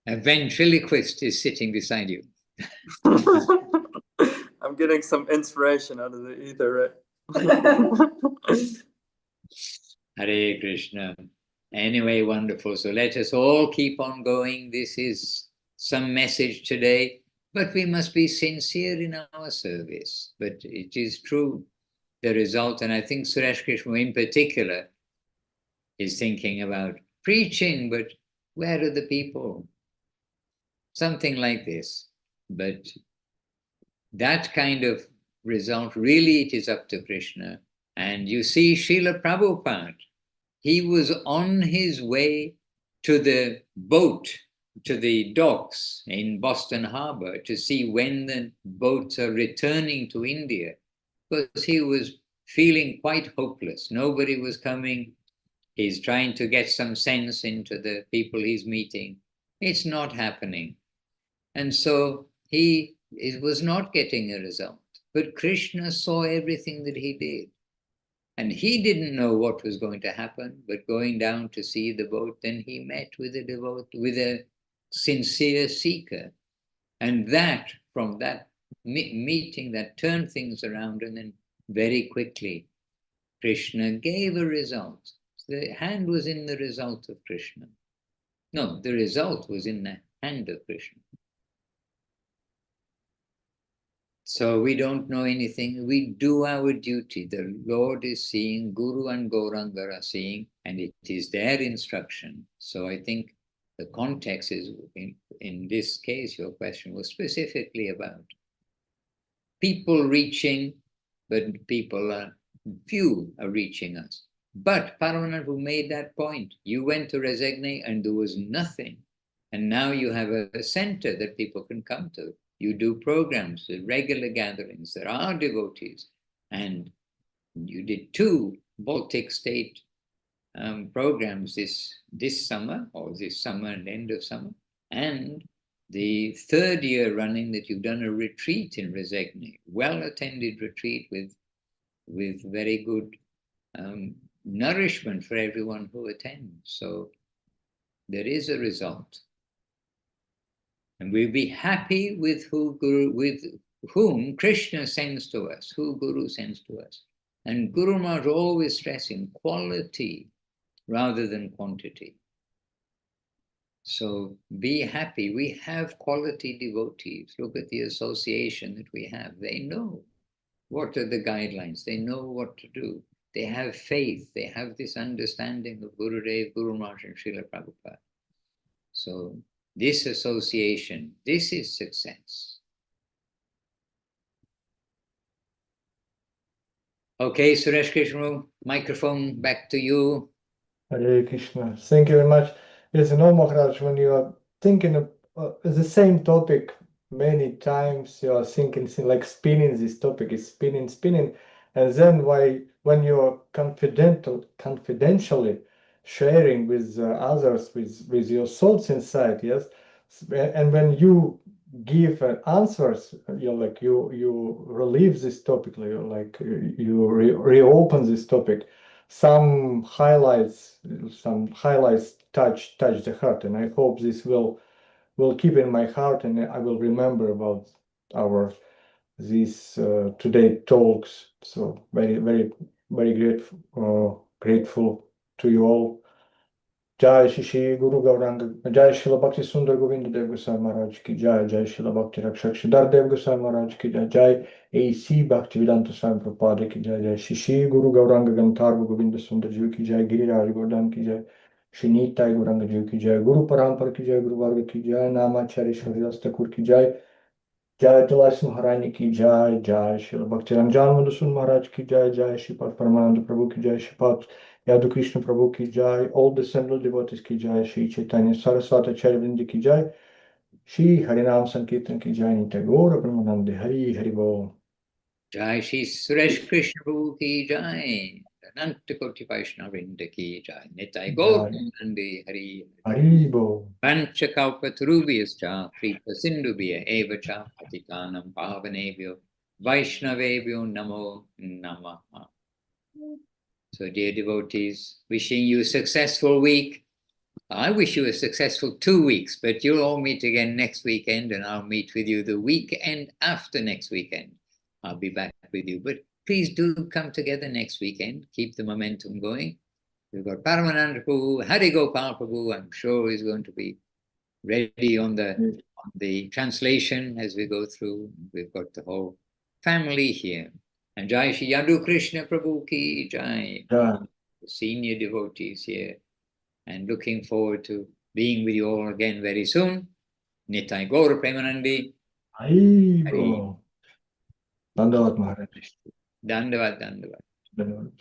A ventriloquist is sitting beside you. I'm getting some inspiration out of the ether, right? Hare Krishna. Anyway, wonderful. So let us all keep on going. This is some message today, but we must be sincere in our service. But it is true, the result, and I think Suresh Krishna in particular is thinking about preaching, but where are the people? Something like this. But that kind of result, really it is up to Krishna. And you see Srila Prabhupada, he was on his way to the boat to the docks in Boston Harbor to see when the boats are returning to India, because he was feeling quite hopeless. Nobody was coming. He's trying to get some sense into the people he's meeting. It's not happening. And so he was not getting a result. But Krishna saw everything that he did. And he didn't know what was going to happen, but going down to see the boat, then he met with a sincere seeker. And that, from that meeting, that turned things around, and then very quickly, Krishna gave a result. The hand was in the result of Krishna. No, the result was in the hand of Krishna. So we don't know anything. We do our duty. The Lord is seeing, Guru and Gauranga are seeing, and it is their instruction. So I think the context is, in this case, your question was specifically about people reaching, but few are reaching us. But Paramananda made that point. You went to Resigne and there was nothing. And now you have a center that people can come to. You do programs, regular gatherings. There are devotees. And you did 2 Baltic state programs this summer, or this summer and end of summer. And the 3rd year running that you've done a retreat in Resigne, well-attended retreat with very good nourishment for everyone who attends. So there is a result. And we'll be happy with whom Krishna sends to us, who Guru sends to us. And Guru Maharaj always stressing quality rather than quantity. So be happy. We have quality devotees. Look at the association that we have. They know what are the guidelines. They know what to do. They have faith. They have this understanding of Gurudev, Guru Maharaj, and Srila Prabhupada. So this association, this is success. Okay, Suresh Krishna, microphone back to you. Hare Krishna. Thank you very much. Yes, you know, Maharaj, when you are thinking of the same topic many times, you are thinking like spinning this topic, is spinning. And then when you are confidentially sharing with others, with your thoughts inside, yes, and when you give answers, you relieve this topic, you reopen this topic. Some highlights touch the heart, and I hope this will keep in my heart, and I will remember about these today talks. So very, very, very grateful to you all. Jai Shri Guru Gauranga, Jai Srila Bhakti Sundar Govinda Dev Goswami Maharaj ki Jai, Jai Srila Bhakti Rakshak Siddhar Dev Goswami Maharaj ki Jai, Jai A.C. Bhaktivedanta Swami Prabhupada ki Jai, Jai Shri Guru Gauranga Gantarva Govinda Sundar Ji ki Jai, Giriraj Gordhan ki Jai, Shri Nitai Gauranga Ji ki Jai, Guru Parampara ki Jai, Guru Varga ki Jai, Namacharya Haridas Thakur ki Jai, Jai Tulas Maharani ki Jai, Jai Srila Bhakti Ranjan Madhusudan Maharaj ki Jai, Jai Shripat Paramananda Prabhu ki Jai, Shripat Yadu Krishna Prabhu ki Jai, all the assembled devotees ki Jai, Shri Chaitanya Saraswata Acharya ki Jai, Shri Harinam Sankirtan ki Jai, Nitai Gaura Paramananda Hari Hari Bol. Jai Shri Suresh Krishna Prabhu ki Jai, Ananta Koti Vaishnava Vrinda ki Jai, Nitai Gaura Paramananda Hari Hari Bol. Panchakalpatarubhyascha Kripa Sindhubhya Evacha Patitanam Pavanebhyo Vaishnavebhyo Namo Namaha. So dear devotees, wishing you a successful week. I wish you a successful 2 weeks, but you'll all meet again next weekend, and I'll meet with you the weekend after next weekend. I'll be back with you, but please do come together next weekend. Keep the momentum going. We've got Paramananda Prabhu, Hari Gopal Prabhu. I'm sure he's going to be ready on the translation as we go through. We've got the whole family here. And Jai Shri Yadu Krishna Prabhu ki Jai. Jai. The senior devotees here. And looking forward to being with you all again very soon. Nitai Gaura Premanandi. Hari Bol. Dandavat Maharaj. Dandavat, Dandavat. Dandavat.